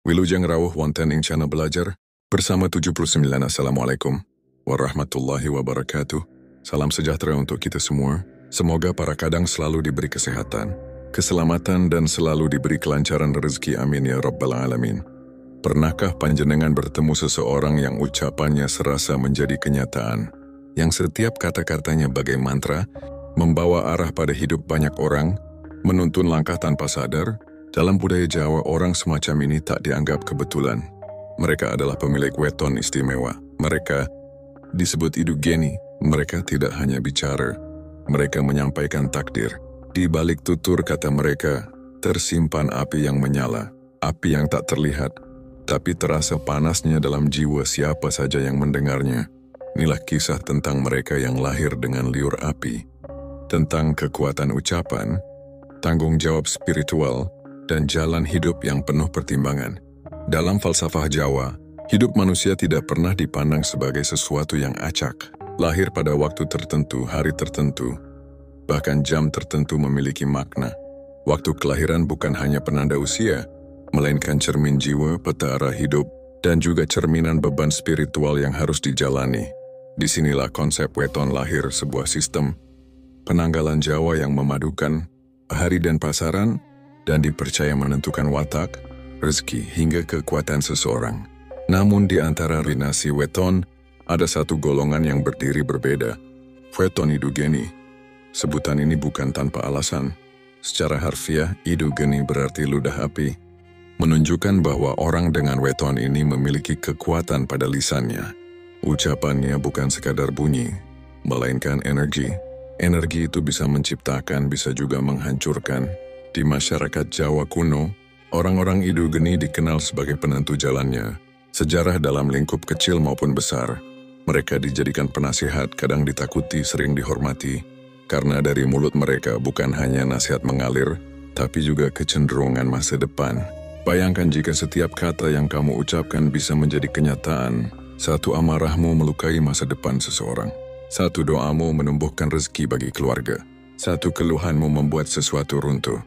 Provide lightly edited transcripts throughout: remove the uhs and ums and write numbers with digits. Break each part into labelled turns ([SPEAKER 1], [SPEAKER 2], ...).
[SPEAKER 1] Wilujeng rawuh wonten ing channel belajar bersama 79. Assalamualaikum warahmatullahi wabarakatuh. Salam sejahtera untuk kita semua. Semoga para kadang selalu diberi kesehatan, keselamatan dan selalu diberi kelancaran rezeki. Amin ya rabbal alamin. Pernahkah panjenengan bertemu seseorang yang ucapannya serasa menjadi kenyataan, yang setiap kata-katanya bagai mantra, membawa arah pada hidup banyak orang, menuntun langkah tanpa sadar? Dalam budaya Jawa, orang semacam ini tak dianggap kebetulan. Mereka adalah pemilik weton istimewa. Mereka disebut Idu Geni. Mereka tidak hanya bicara, mereka menyampaikan takdir. Di balik tutur kata mereka, tersimpan api yang menyala, api yang tak terlihat, tapi terasa panasnya dalam jiwa siapa saja yang mendengarnya. Inilah kisah tentang mereka yang lahir dengan liur api, tentang kekuatan ucapan, tanggung jawab spiritual, dan jalan hidup yang penuh pertimbangan. Dalam falsafah Jawa, hidup manusia tidak pernah dipandang sebagai sesuatu yang acak. Lahir pada waktu tertentu, hari tertentu, bahkan jam tertentu memiliki makna. Waktu kelahiran bukan hanya penanda usia, melainkan cermin jiwa, peta arah hidup, dan juga cerminan beban spiritual yang harus dijalani. Disinilah konsep weton lahir, sebuah sistem penanggalan Jawa yang memadukan hari dan pasaran, dan dipercaya menentukan watak, rezeki, hingga kekuatan seseorang. Namun di antara rinasi weton, ada satu golongan yang berdiri berbeda, weton Idu Geni. Sebutan ini bukan tanpa alasan. Secara harfiah, Idu Geni berarti ludah api, menunjukkan bahwa orang dengan weton ini memiliki kekuatan pada lisannya. Ucapannya bukan sekadar bunyi, melainkan energi. Energi itu bisa menciptakan, bisa juga menghancurkan. Di masyarakat Jawa kuno, orang-orang Idu Geni dikenal sebagai penentu jalannya. Sejarah dalam lingkup kecil maupun besar, mereka dijadikan penasihat, kadang ditakuti, sering dihormati, karena dari mulut mereka bukan hanya nasihat mengalir, tapi juga kecenderungan masa depan. Bayangkan jika setiap kata yang kamu ucapkan bisa menjadi kenyataan. Satu amarahmu melukai masa depan seseorang. Satu doamu menumbuhkan rezeki bagi keluarga. Satu keluhanmu membuat sesuatu runtuh.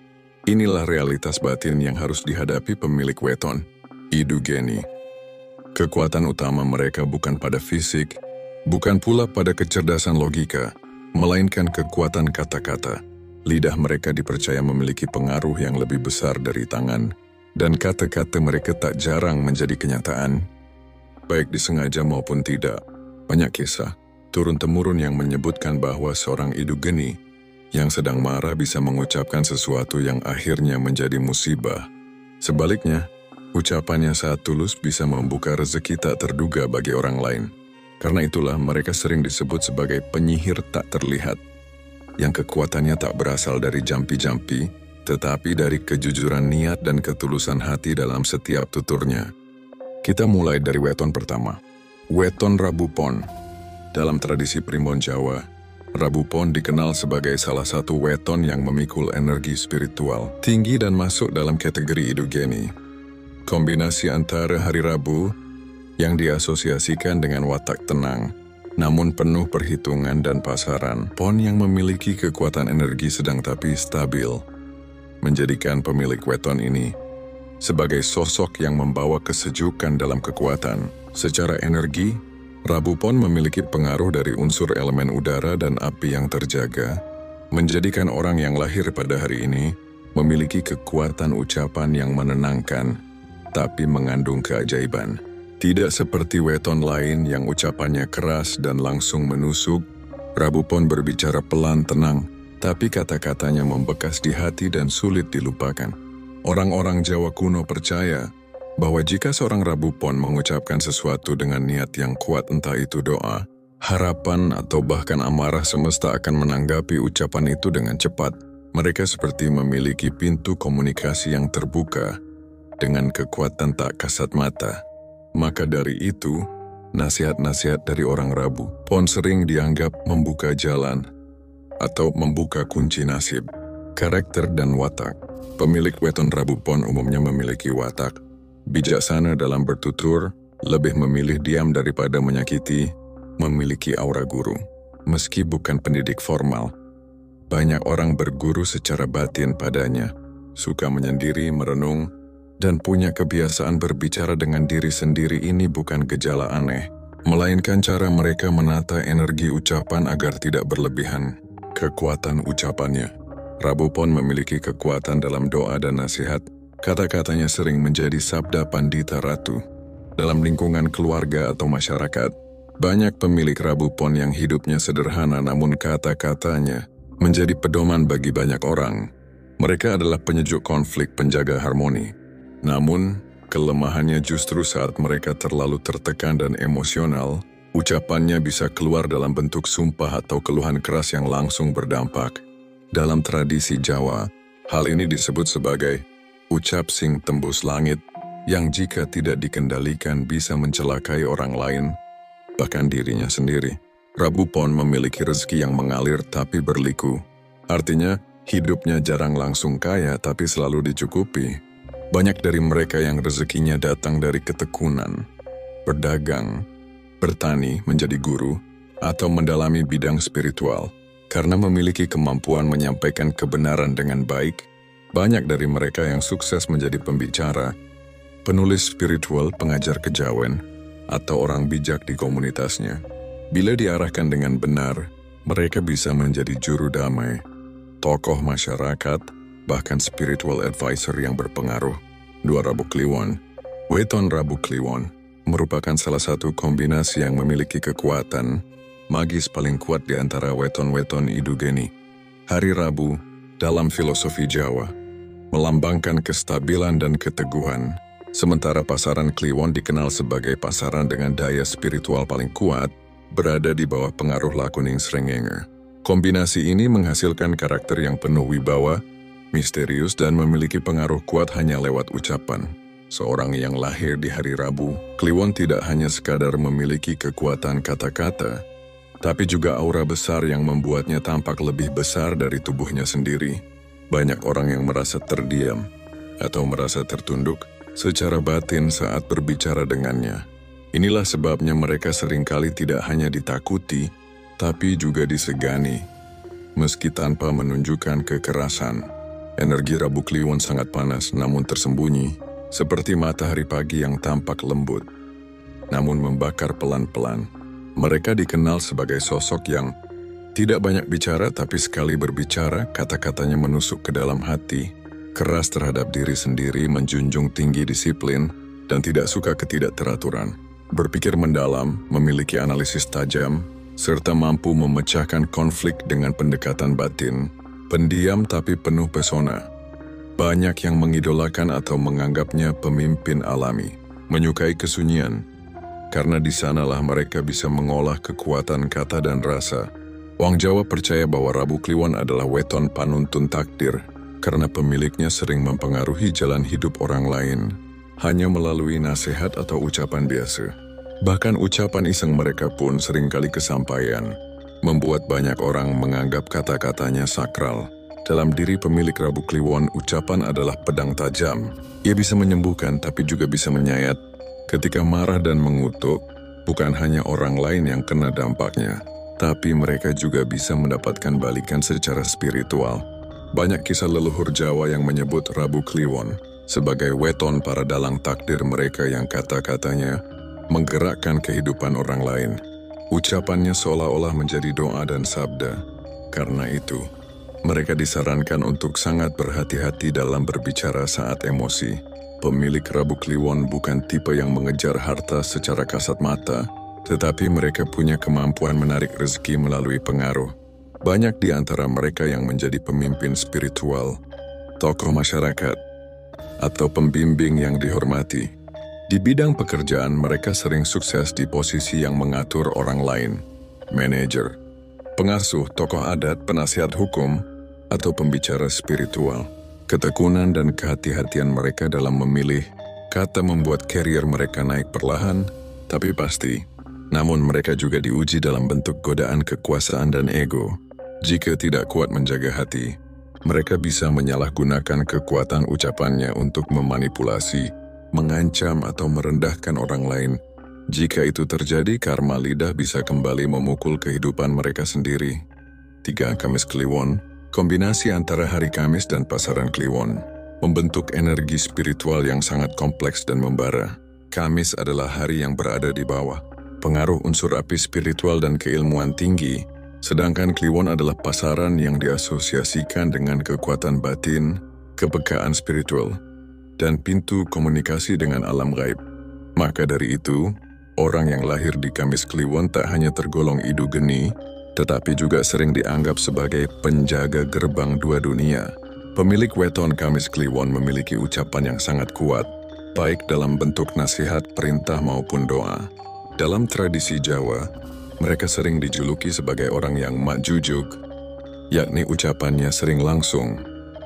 [SPEAKER 1] Inilah realitas batin yang harus dihadapi pemilik weton, Idu Geni. Kekuatan utama mereka bukan pada fisik, bukan pula pada kecerdasan logika, melainkan kekuatan kata-kata. Lidah mereka dipercaya memiliki pengaruh yang lebih besar dari tangan, dan kata-kata mereka tak jarang menjadi kenyataan, baik disengaja maupun tidak. Banyak kisah turun-temurun yang menyebutkan bahwa seorang Idu Geni yang sedang marah bisa mengucapkan sesuatu yang akhirnya menjadi musibah. Sebaliknya, ucapannya saat tulus bisa membuka rezeki tak terduga bagi orang lain. Karena itulah mereka sering disebut sebagai penyihir tak terlihat, yang kekuatannya tak berasal dari jampi-jampi, tetapi dari kejujuran niat dan ketulusan hati dalam setiap tuturnya. Kita mulai dari weton pertama, weton Rabu Pon. Dalam tradisi Primbon Jawa, Rabu Pon dikenal sebagai salah satu weton yang memikul energi spiritual tinggi dan masuk dalam kategori Idu Geni. Kombinasi antara hari Rabu yang diasosiasikan dengan watak tenang, namun penuh perhitungan dan pasaran, pon yang memiliki kekuatan energi sedang tapi stabil, menjadikan pemilik weton ini sebagai sosok yang membawa kesejukan dalam kekuatan. Secara energi, Rabu Pon memiliki pengaruh dari unsur elemen udara dan api yang terjaga, menjadikan orang yang lahir pada hari ini memiliki kekuatan ucapan yang menenangkan, tapi mengandung keajaiban. Tidak seperti weton lain yang ucapannya keras dan langsung menusuk, Rabu Pon berbicara pelan tenang, tapi kata-katanya membekas di hati dan sulit dilupakan. Orang-orang Jawa kuno percaya bahwa jika seorang Rabu Pon mengucapkan sesuatu dengan niat yang kuat, entah itu doa, harapan, atau bahkan amarah, semesta akan menanggapi ucapan itu dengan cepat. Mereka seperti memiliki pintu komunikasi yang terbuka dengan kekuatan tak kasat mata. Maka dari itu, nasihat-nasihat dari orang Rabu Pon sering dianggap membuka jalan atau membuka kunci nasib. Karakter dan watak. Pemilik weton Rabu Pon umumnya memiliki watak bijaksana dalam bertutur, lebih memilih diam daripada menyakiti, memiliki aura guru. Meski bukan pendidik formal, banyak orang berguru secara batin padanya, suka menyendiri, merenung, dan punya kebiasaan berbicara dengan diri sendiri ini bukan gejala aneh, melainkan cara mereka menata energi ucapan agar tidak berlebihan. Kekuatan ucapannya. Rabu Pon memiliki kekuatan dalam doa dan nasihat. Kata-katanya sering menjadi sabda Pandita Ratu. Dalam lingkungan keluarga atau masyarakat, banyak pemilik Rabu Pon yang hidupnya sederhana namun kata-katanya menjadi pedoman bagi banyak orang. Mereka adalah penyejuk konflik, penjaga harmoni. Namun, kelemahannya justru saat mereka terlalu tertekan dan emosional, ucapannya bisa keluar dalam bentuk sumpah atau keluhan keras yang langsung berdampak. Dalam tradisi Jawa, hal ini disebut sebagai ucap sing tembus langit, yang jika tidak dikendalikan bisa mencelakai orang lain, bahkan dirinya sendiri. Rabu Pon memiliki rezeki yang mengalir tapi berliku. Artinya, hidupnya jarang langsung kaya tapi selalu dicukupi. Banyak dari mereka yang rezekinya datang dari ketekunan, berdagang, bertani, menjadi guru, atau mendalami bidang spiritual. Karena memiliki kemampuan menyampaikan kebenaran dengan baik, banyak dari mereka yang sukses menjadi pembicara, penulis spiritual, pengajar kejawen, atau orang bijak di komunitasnya. Bila diarahkan dengan benar, mereka bisa menjadi juru damai, tokoh masyarakat, bahkan spiritual advisor yang berpengaruh. 2 Rabu Kliwon. Weton Rabu Kliwon merupakan salah satu kombinasi yang memiliki kekuatan magis paling kuat di antara weton-weton Idugeni. Hari Rabu, dalam filosofi Jawa, melambangkan kestabilan dan keteguhan, sementara pasaran Kliwon dikenal sebagai pasaran dengan daya spiritual paling kuat, berada di bawah pengaruh Lakuning Srengenge. Kombinasi ini menghasilkan karakter yang penuh wibawa, misterius dan memiliki pengaruh kuat hanya lewat ucapan. Seorang yang lahir di hari Rabu, Kliwon tidak hanya sekadar memiliki kekuatan kata-kata, tapi juga aura besar yang membuatnya tampak lebih besar dari tubuhnya sendiri. Banyak orang yang merasa terdiam atau merasa tertunduk secara batin saat berbicara dengannya. Inilah sebabnya mereka seringkali tidak hanya ditakuti, tapi juga disegani, meski tanpa menunjukkan kekerasan. Energi Rabu Kliwon sangat panas namun tersembunyi, seperti matahari pagi yang tampak lembut, namun membakar pelan-pelan. Mereka dikenal sebagai sosok yang tidak banyak bicara tapi sekali berbicara, kata-katanya menusuk ke dalam hati, keras terhadap diri sendiri, menjunjung tinggi disiplin, dan tidak suka ketidakteraturan. Berpikir mendalam, memiliki analisis tajam, serta mampu memecahkan konflik dengan pendekatan batin. Pendiam tapi penuh pesona. Banyak yang mengidolakan atau menganggapnya pemimpin alami, menyukai kesunyian, karena di sanalah mereka bisa mengolah kekuatan kata dan rasa. Wong Jawa percaya bahwa Rabu Kliwon adalah weton panuntun takdir, karena pemiliknya sering mempengaruhi jalan hidup orang lain, hanya melalui nasihat atau ucapan biasa. Bahkan ucapan iseng mereka pun seringkali kesampaian, membuat banyak orang menganggap kata-katanya sakral. Dalam diri pemilik Rabu Kliwon, ucapan adalah pedang tajam. Ia bisa menyembuhkan tapi juga bisa menyayat. Ketika marah dan mengutuk, bukan hanya orang lain yang kena dampaknya, tapi mereka juga bisa mendapatkan balikan secara spiritual. Banyak kisah leluhur Jawa yang menyebut Rabu Kliwon sebagai weton para dalang takdir mereka yang kata-katanya menggerakkan kehidupan orang lain. Ucapannya seolah-olah menjadi doa dan sabda. Karena itu, mereka disarankan untuk sangat berhati-hati dalam berbicara saat emosi. Pemilik Rabu Kliwon bukan tipe yang mengejar harta secara kasat mata, tetapi mereka punya kemampuan menarik rezeki melalui pengaruh. Banyak di antara mereka yang menjadi pemimpin spiritual, tokoh masyarakat, atau pembimbing yang dihormati. Di bidang pekerjaan, mereka sering sukses di posisi yang mengatur orang lain, manajer, pengasuh, tokoh adat, penasihat hukum, atau pembicara spiritual. Ketekunan dan kehati-hatian mereka dalam memilih kata membuat karier mereka naik perlahan, tapi pasti. Namun mereka juga diuji dalam bentuk godaan kekuasaan dan ego. Jika tidak kuat menjaga hati, mereka bisa menyalahgunakan kekuatan ucapannya untuk memanipulasi, mengancam atau merendahkan orang lain. Jika itu terjadi, karma lidah bisa kembali memukul kehidupan mereka sendiri. 3. Kamis Kliwon. Kombinasi antara hari Kamis dan pasaran Kliwon. membentuk energi spiritual yang sangat kompleks dan membara. Kamis adalah hari yang berada di bawah pengaruh unsur api spiritual dan keilmuan tinggi, sedangkan Kliwon adalah pasaran yang diasosiasikan dengan kekuatan batin, kepekaan spiritual, dan pintu komunikasi dengan alam gaib. Maka dari itu, orang yang lahir di Kamis Kliwon tak hanya tergolong idu geni, tetapi juga sering dianggap sebagai penjaga gerbang dua dunia. Pemilik weton Kamis Kliwon memiliki ucapan yang sangat kuat, baik dalam bentuk nasihat, perintah maupun doa. Dalam tradisi Jawa, mereka sering dijuluki sebagai orang yang makjujuk, yakni ucapannya sering langsung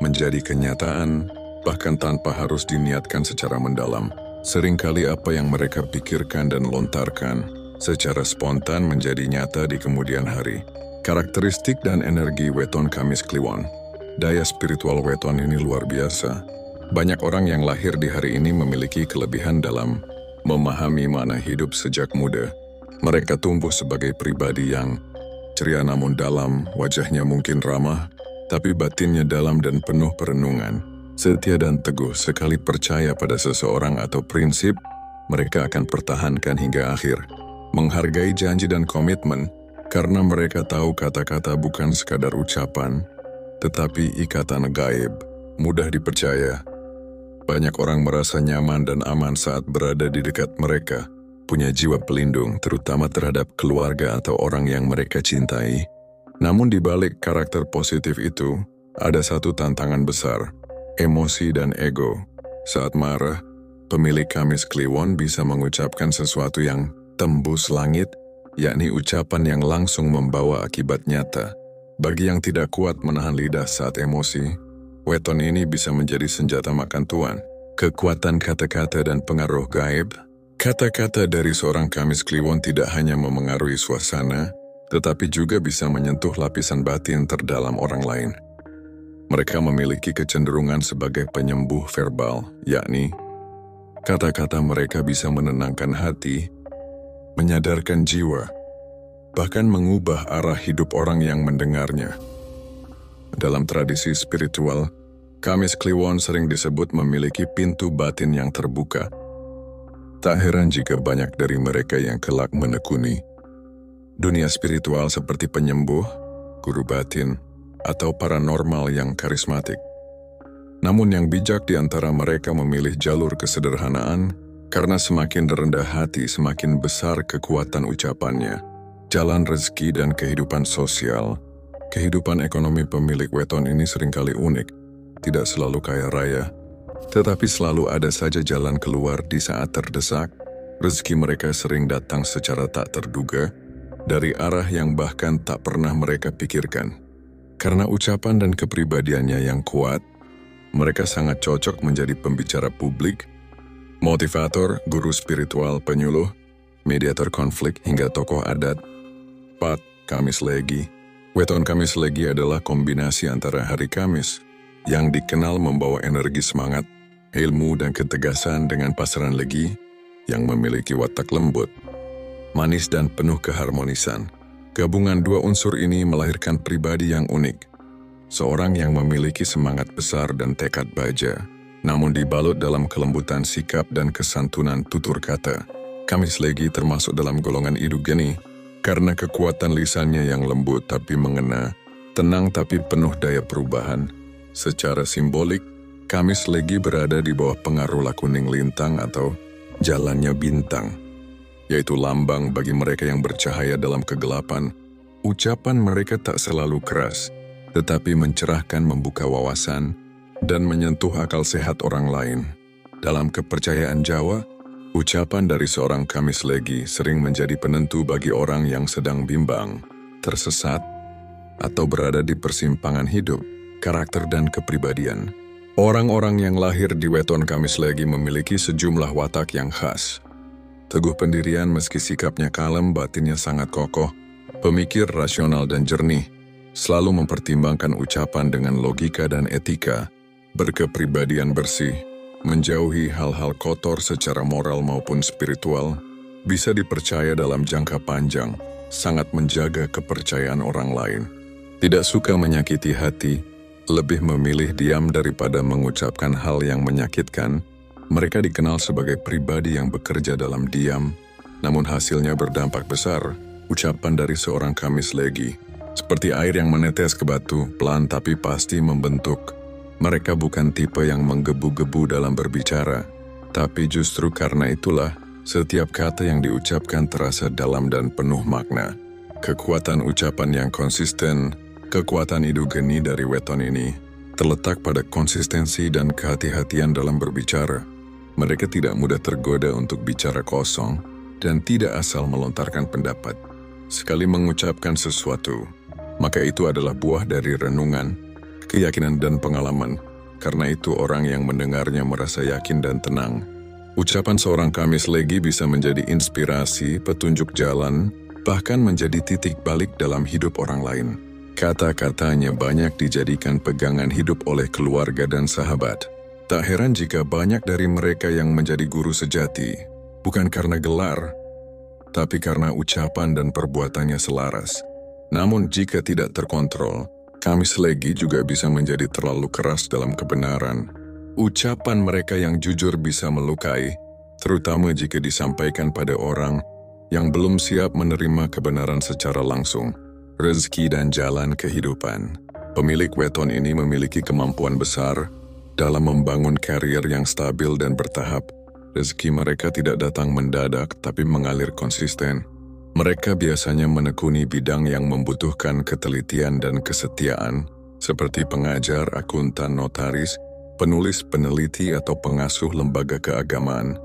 [SPEAKER 1] menjadi kenyataan, bahkan tanpa harus diniatkan secara mendalam. Seringkali apa yang mereka pikirkan dan lontarkan secara spontan menjadi nyata di kemudian hari. Karakteristik dan energi weton Kamis Kliwon. Daya spiritual weton ini luar biasa. Banyak orang yang lahir di hari ini memiliki kelebihan dalam memahami makna hidup sejak muda. Mereka tumbuh sebagai pribadi yang ceria namun dalam, wajahnya mungkin ramah, tapi batinnya dalam dan penuh perenungan. Setia dan teguh, sekali percaya pada seseorang atau prinsip, mereka akan pertahankan hingga akhir. Menghargai janji dan komitmen, karena mereka tahu kata-kata bukan sekadar ucapan, tetapi ikatan gaib, mudah dipercaya. Banyak orang merasa nyaman dan aman saat berada di dekat mereka, punya jiwa pelindung, terutama terhadap keluarga atau orang yang mereka cintai. Namun di balik karakter positif itu, ada satu tantangan besar, emosi dan ego. Saat marah, pemilik Kamis Kliwon bisa mengucapkan sesuatu yang tembus langit, yakni ucapan yang langsung membawa akibat nyata. Bagi yang tidak kuat menahan lidah saat emosi, weton ini bisa menjadi senjata makan tuan. Kekuatan kata-kata dan pengaruh gaib. Kata-kata dari seorang Kamis Kliwon tidak hanya memengaruhi suasana, tetapi juga bisa menyentuh lapisan batin terdalam orang lain. Mereka memiliki kecenderungan sebagai penyembuh verbal, yakni kata-kata mereka bisa menenangkan hati, menyadarkan jiwa, bahkan mengubah arah hidup orang yang mendengarnya. Dalam tradisi spiritual, Kamis Kliwon sering disebut memiliki pintu batin yang terbuka. Tak heran jika banyak dari mereka yang kelak menekuni dunia spiritual seperti penyembuh, guru batin, atau paranormal yang karismatik. Namun yang bijak di antara mereka memilih jalur kesederhanaan, karena semakin rendah hati semakin besar kekuatan ucapannya. Jalan rezeki dan kehidupan sosial. Kehidupan ekonomi pemilik weton ini seringkali unik, tidak selalu kaya raya, tetapi selalu ada saja jalan keluar di saat terdesak. Rezeki mereka sering datang secara tak terduga, dari arah yang bahkan tak pernah mereka pikirkan. Karena ucapan dan kepribadiannya yang kuat, mereka sangat cocok menjadi pembicara publik, motivator, guru spiritual, penyuluh, mediator konflik, hingga tokoh adat. Kamis Legi. Weton Kamis Legi adalah kombinasi antara hari Kamis, yang dikenal membawa energi semangat, ilmu dan ketegasan dengan pasaran Legi, yang memiliki watak lembut, manis dan penuh keharmonisan. Gabungan dua unsur ini melahirkan pribadi yang unik. Seorang yang memiliki semangat besar dan tekad baja, namun dibalut dalam kelembutan sikap dan kesantunan tutur kata. Kamis Legi termasuk dalam golongan idu geni, karena kekuatan lisannya yang lembut tapi mengena, tenang tapi penuh daya perubahan. Secara simbolik, Kamis Legi berada di bawah pengaruh lakuning lintang atau jalannya bintang, yaitu lambang bagi mereka yang bercahaya dalam kegelapan. Ucapan mereka tak selalu keras, tetapi mencerahkan, membuka wawasan, dan menyentuh akal sehat orang lain. Dalam kepercayaan Jawa, ucapan dari seorang Kamis Legi sering menjadi penentu bagi orang yang sedang bimbang, tersesat, atau berada di persimpangan hidup, karakter dan kepribadian. Orang-orang yang lahir di weton Kamis Legi memiliki sejumlah watak yang khas. Teguh pendirian meski sikapnya kalem, batinnya sangat kokoh, pemikir rasional dan jernih, selalu mempertimbangkan ucapan dengan logika dan etika, berkepribadian bersih, menjauhi hal-hal kotor secara moral maupun spiritual, bisa dipercaya dalam jangka panjang, sangat menjaga kepercayaan orang lain, tidak suka menyakiti hati, lebih memilih diam daripada mengucapkan hal yang menyakitkan. Mereka dikenal sebagai pribadi yang bekerja dalam diam, namun hasilnya berdampak besar. Ucapan dari seorang Kamis Legi, seperti air yang menetes ke batu, pelan tapi pasti membentuk. Mereka bukan tipe yang menggebu-gebu dalam berbicara, tapi justru karena itulah, setiap kata yang diucapkan terasa dalam dan penuh makna. Kekuatan ucapan yang konsisten, kekuatan hidup geni dari weton ini, terletak pada konsistensi dan kehati-hatian dalam berbicara. Mereka tidak mudah tergoda untuk bicara kosong, dan tidak asal melontarkan pendapat. Sekali mengucapkan sesuatu, maka itu adalah buah dari renungan, keyakinan dan pengalaman. Karena itu orang yang mendengarnya merasa yakin dan tenang. Ucapan seorang Kamis Legi bisa menjadi inspirasi, petunjuk jalan, bahkan menjadi titik balik dalam hidup orang lain. Kata-katanya banyak dijadikan pegangan hidup oleh keluarga dan sahabat. Tak heran jika banyak dari mereka yang menjadi guru sejati, bukan karena gelar, tapi karena ucapan dan perbuatannya selaras. Namun jika tidak terkontrol, Kamis Legi juga bisa menjadi terlalu keras dalam kebenaran. Ucapan mereka yang jujur bisa melukai, terutama jika disampaikan pada orang yang belum siap menerima kebenaran secara langsung. Rezeki dan jalan kehidupan. Pemilik weton ini memiliki kemampuan besar dalam membangun karier yang stabil dan bertahap. Rezeki mereka tidak datang mendadak tapi mengalir konsisten. Mereka biasanya menekuni bidang yang membutuhkan ketelitian dan kesetiaan, seperti pengajar, akuntan, notaris, penulis, peneliti, atau pengasuh lembaga keagamaan.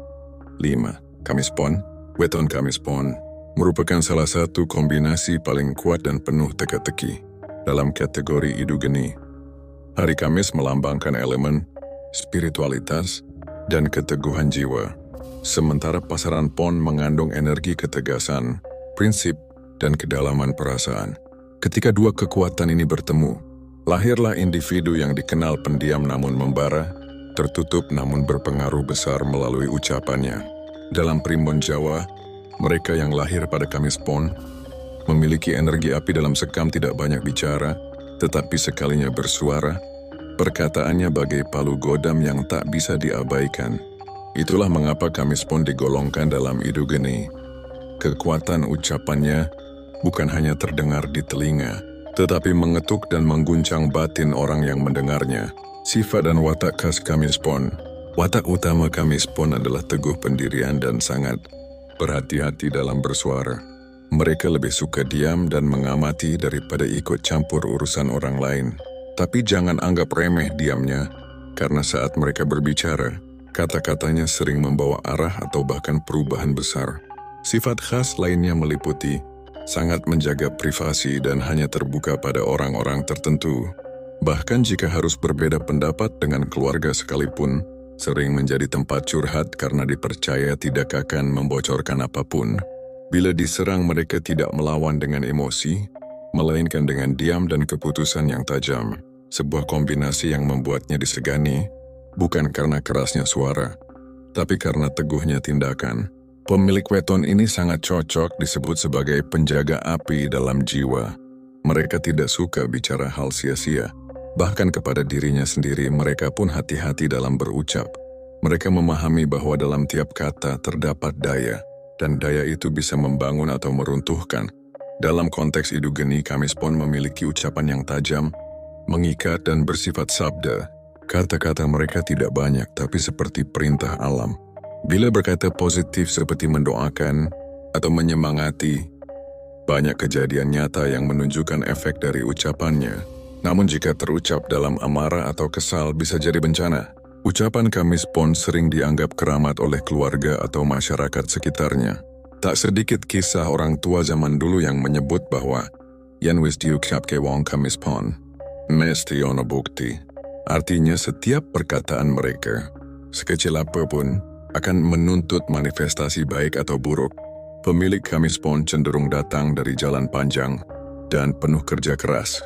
[SPEAKER 1] 5. Kamis Pon. Weton Kamis Pon merupakan salah satu kombinasi paling kuat dan penuh teka-teki dalam kategori hidu geni. Hari Kamis melambangkan elemen spiritualitas dan keteguhan jiwa, sementara pasaran Pon mengandung energi ketegasan, prinsip, dan kedalaman perasaan. Ketika dua kekuatan ini bertemu, lahirlah individu yang dikenal pendiam namun membara, tertutup namun berpengaruh besar melalui ucapannya. Dalam primbon Jawa, mereka yang lahir pada Kamis Pon memiliki energi api dalam sekam, tidak banyak bicara, tetapi sekalinya bersuara, perkataannya bagai palu godam yang tak bisa diabaikan. Itulah mengapa Kamis Pon digolongkan dalam hidu geni. Kekuatan ucapannya bukan hanya terdengar di telinga, tetapi mengetuk dan mengguncang batin orang yang mendengarnya. Sifat dan watak khas Kamis Pon. Watak utama Kamis Pon adalah teguh pendirian dan sangat berhati-hati dalam bersuara. Mereka lebih suka diam dan mengamati daripada ikut campur urusan orang lain. Tapi jangan anggap remeh diamnya, karena saat mereka berbicara, kata-katanya sering membawa arah atau bahkan perubahan besar. Sifat khas lainnya meliputi sangat menjaga privasi dan hanya terbuka pada orang-orang tertentu. Bahkan jika harus berbeda pendapat dengan keluarga sekalipun, sering menjadi tempat curhat karena dipercaya tidak akan membocorkan apapun. Bila diserang, mereka tidak melawan dengan emosi, melainkan dengan diam dan keputusan yang tajam. Sebuah kombinasi yang membuatnya disegani, bukan karena kerasnya suara, tapi karena teguhnya tindakan. Pemilik weton ini sangat cocok disebut sebagai penjaga api dalam jiwa. Mereka tidak suka bicara hal sia-sia. Bahkan kepada dirinya sendiri mereka pun hati-hati dalam berucap. Mereka memahami bahwa dalam tiap kata terdapat daya, dan daya itu bisa membangun atau meruntuhkan. Dalam konteks hidu geni, Kamis Pon memiliki ucapan yang tajam, mengikat dan bersifat sabda. Kata-kata mereka tidak banyak, tapi seperti perintah alam. Bila berkata positif seperti mendoakan atau menyemangati, banyak kejadian nyata yang menunjukkan efek dari ucapannya. Namun jika terucap dalam amarah atau kesal bisa jadi bencana. Ucapan Kamis Pon sering dianggap keramat oleh keluarga atau masyarakat sekitarnya. Tak sedikit kisah orang tua zaman dulu yang menyebut bahwa "Yen wis diucapke wong Kamis Pon, mesti ono bukti." Artinya setiap perkataan mereka, sekecil apapun, akan menuntut manifestasi baik atau buruk. Pemilik Kamis Pon cenderung datang dari jalan panjang dan penuh kerja keras.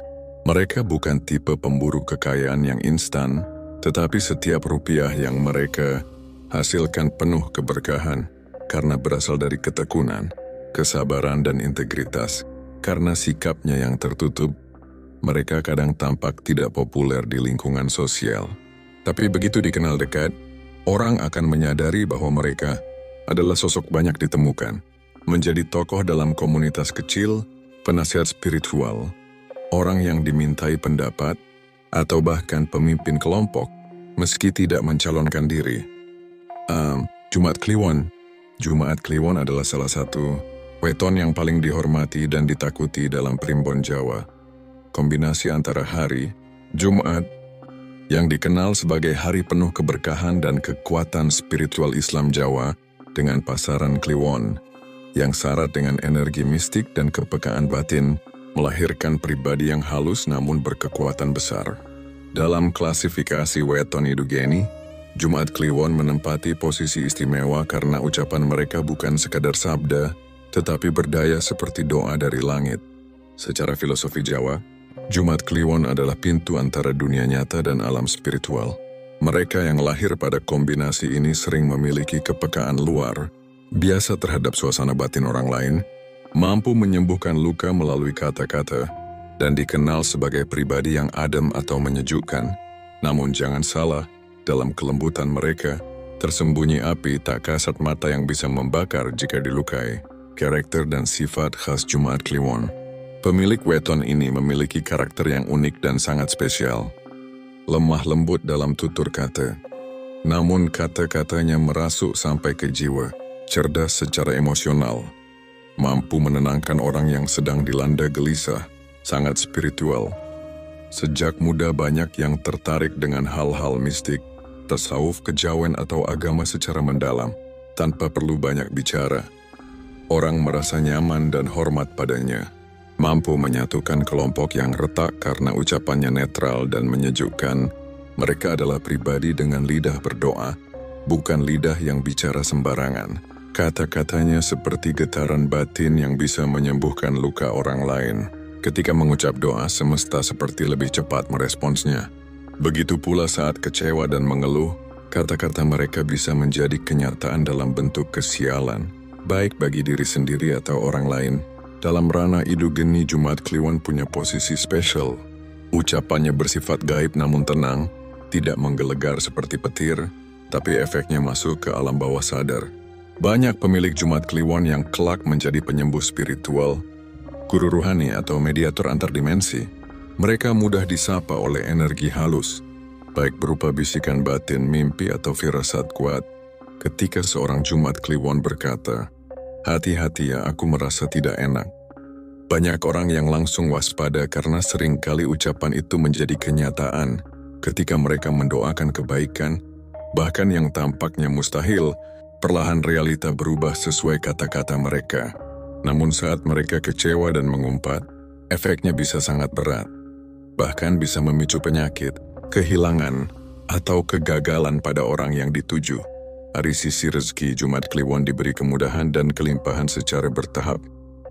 [SPEAKER 1] Mereka bukan tipe pemburu kekayaan yang instan, tetapi setiap rupiah yang mereka hasilkan penuh keberkahan karena berasal dari ketekunan, kesabaran dan integritas. Karena sikapnya yang tertutup, Mereka kadang tampak tidak populer di lingkungan sosial. Tapi begitu dikenal dekat, orang akan menyadari bahwa mereka adalah sosok banyak ditemukan. Menjadi tokoh dalam komunitas kecil, penasihat spiritual, orang yang dimintai pendapat, atau bahkan pemimpin kelompok, meski tidak mencalonkan diri. Jumaat Kliwon. Jumaat Kliwon adalah salah satu weton yang paling dihormati dan ditakuti dalam primbon Jawa. Kombinasi antara hari, Jumat, yang dikenal sebagai hari penuh keberkahan dan kekuatan spiritual Islam Jawa, dengan pasaran Kliwon, yang syarat dengan energi mistik dan kepekaan batin, melahirkan pribadi yang halus namun berkekuatan besar. Dalam klasifikasi weton Idugeni, Jumaat Kliwon menempati posisi istimewa karena ucapan mereka bukan sekadar sabda, tetapi berdaya seperti doa dari langit. Secara filosofi Jawa, Jumaat Kliwon adalah pintu antara dunia nyata dan alam spiritual. Mereka yang lahir pada kombinasi ini sering memiliki kepekaan luar biasa terhadap suasana batin orang lain, mampu menyembuhkan luka melalui kata-kata, dan dikenal sebagai pribadi yang adem atau menyejukkan. Namun jangan salah, dalam kelembutan mereka, tersembunyi api tak kasat mata yang bisa membakar jika dilukai. Karakter dan sifat khas Jumaat Kliwon. Pemilik weton ini memiliki karakter yang unik dan sangat spesial. Lemah lembut dalam tutur kata, namun kata-katanya merasuk sampai ke jiwa. Cerdas secara emosional, mampu menenangkan orang yang sedang dilanda gelisah, sangat spiritual. Sejak muda banyak yang tertarik dengan hal-hal mistik, tasawuf, kejawen atau agama secara mendalam, tanpa perlu banyak bicara. Orang merasa nyaman dan hormat padanya, mampu menyatukan kelompok yang retak karena ucapannya netral dan menyejukkan. Mereka adalah pribadi dengan lidah berdoa, bukan lidah yang bicara sembarangan. Kata-katanya seperti getaran batin yang bisa menyembuhkan luka orang lain. Ketika mengucap doa, semesta seperti lebih cepat meresponsnya. Begitu pula saat kecewa dan mengeluh, kata-kata mereka bisa menjadi kenyataan dalam bentuk kesialan, baik bagi diri sendiri atau orang lain. Dalam ranah Idugeni, Jumaat Kliwon punya posisi spesial. Ucapannya bersifat gaib namun tenang, tidak menggelegar seperti petir, tapi efeknya masuk ke alam bawah sadar. Banyak pemilik Jumaat Kliwon yang kelak menjadi penyembuh spiritual, guru ruhani atau mediator antar dimensi. Mereka mudah disapa oleh energi halus, baik berupa bisikan batin, mimpi, atau firasat kuat. Ketika seorang Jumaat Kliwon berkata, "Hati-hati ya, aku merasa tidak enak." Banyak orang yang langsung waspada karena seringkali ucapan itu menjadi kenyataan ketika mereka mendoakan kebaikan, bahkan yang tampaknya mustahil. Perlahan realita berubah sesuai kata-kata mereka. Namun saat mereka kecewa dan mengumpat, efeknya bisa sangat berat. Bahkan bisa memicu penyakit, kehilangan, atau kegagalan pada orang yang dituju. Dari sisi rezeki, Jumaat Kliwon diberi kemudahan dan kelimpahan secara bertahap.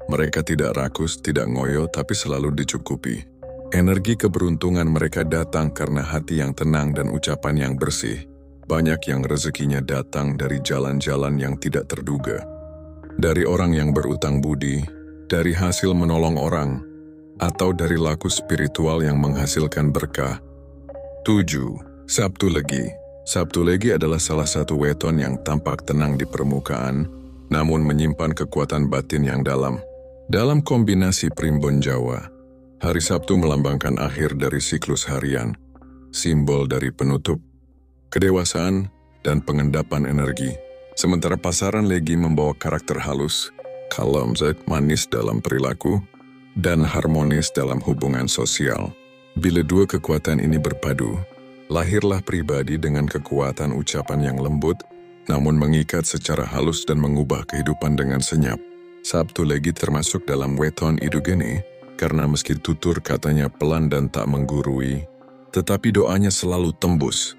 [SPEAKER 1] Mereka tidak rakus, tidak ngoyo, tapi selalu dicukupi. Energi keberuntungan mereka datang karena hati yang tenang dan ucapan yang bersih. Banyak yang rezekinya datang dari jalan-jalan yang tidak terduga. Dari orang yang berutang budi, dari hasil menolong orang, atau dari laku spiritual yang menghasilkan berkah. 7. Sabtu Legi. Sabtu Legi adalah salah satu weton yang tampak tenang di permukaan, namun menyimpan kekuatan batin yang dalam. Dalam kombinasi primbon Jawa, hari Sabtu melambangkan akhir dari siklus harian, simbol dari penutup, kedewasaan, dan pengendapan energi. Sementara pasaran Legi membawa karakter halus, kalem, manis dalam perilaku, dan harmonis dalam hubungan sosial. Bila dua kekuatan ini berpadu, lahirlah pribadi dengan kekuatan ucapan yang lembut, namun mengikat secara halus dan mengubah kehidupan dengan senyap. Sabtu Legi termasuk dalam weton Idugeni, karena meski tutur katanya pelan dan tak menggurui, tetapi doanya selalu tembus.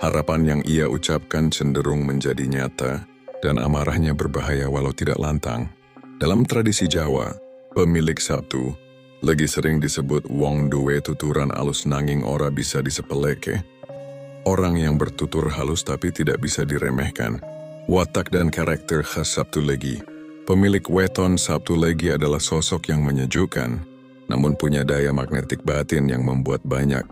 [SPEAKER 1] Harapan yang ia ucapkan cenderung menjadi nyata, dan amarahnya berbahaya walau tidak lantang. Dalam tradisi Jawa, pemilik Sabtu Legi sering disebut wong duwe tuturan alus nanging ora bisa disepeleke. Orang yang bertutur halus tapi tidak bisa diremehkan. Watak dan karakter khas Sabtu Legi. Pemilik weton Sabtu Legi adalah sosok yang menyejukkan, namun punya daya magnetik batin yang membuat banyak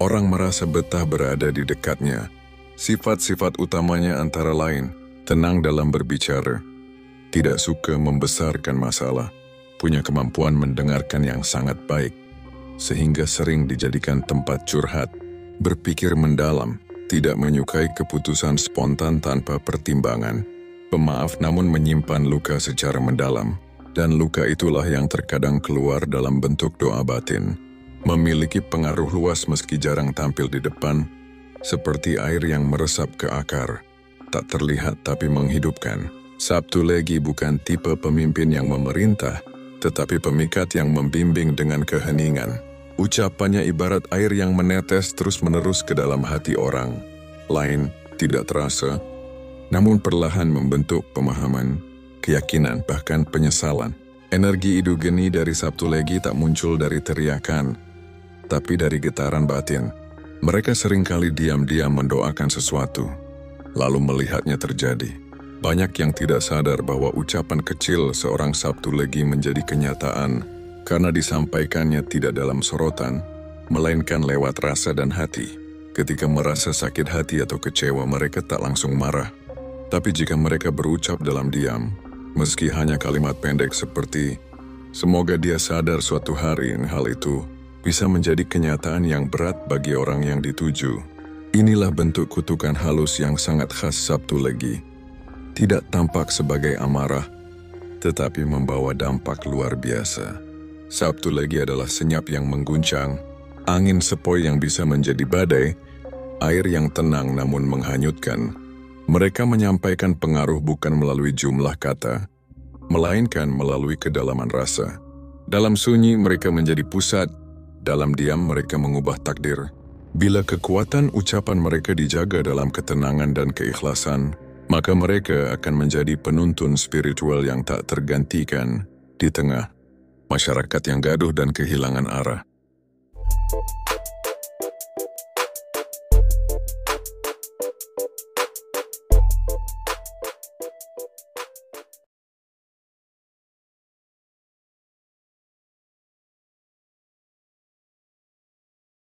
[SPEAKER 1] orang merasa betah berada di dekatnya. Sifat-sifat utamanya antara lain, tenang dalam berbicara, tidak suka membesarkan masalah, punya kemampuan mendengarkan yang sangat baik, sehingga sering dijadikan tempat curhat, berpikir mendalam, tidak menyukai keputusan spontan tanpa pertimbangan, pemaaf namun menyimpan luka secara mendalam, dan luka itulah yang terkadang keluar dalam bentuk doa batin. Memiliki pengaruh luas meski jarang tampil di depan, seperti air yang meresap ke akar, tak terlihat tapi menghidupkan. Sabtu Legi bukan tipe pemimpin yang memerintah, tetapi pemikat yang membimbing dengan keheningan. Ucapannya ibarat air yang menetes terus-menerus ke dalam hati orang lain, tidak terasa, namun perlahan membentuk pemahaman, keyakinan, bahkan penyesalan. Energi idu geni dari Sabtu Legi tak muncul dari teriakan, tapi dari getaran batin. Mereka seringkali diam-diam mendoakan sesuatu, lalu melihatnya terjadi. Banyak yang tidak sadar bahwa ucapan kecil seorang Sabtu Legi menjadi kenyataan karena disampaikannya tidak dalam sorotan, melainkan lewat rasa dan hati. Ketika merasa sakit hati atau kecewa, mereka tak langsung marah. Tapi jika mereka berucap dalam diam, meski hanya kalimat pendek seperti, "Semoga dia sadar suatu hari hal itu," bisa menjadi kenyataan yang berat bagi orang yang dituju. Inilah bentuk kutukan halus yang sangat khas Sabtu Legi. Tidak tampak sebagai amarah, tetapi membawa dampak luar biasa. Sabtu Legi adalah senyap yang mengguncang, angin sepoi yang bisa menjadi badai, air yang tenang namun menghanyutkan. Mereka menyampaikan pengaruh bukan melalui jumlah kata, melainkan melalui kedalaman rasa. Dalam sunyi mereka menjadi pusat, dalam diam mereka mengubah takdir. Bila kekuatan ucapan mereka dijaga dalam ketenangan dan keikhlasan, maka mereka akan menjadi penuntun spiritual yang tak tergantikan di tengah masyarakat yang gaduh dan kehilangan arah.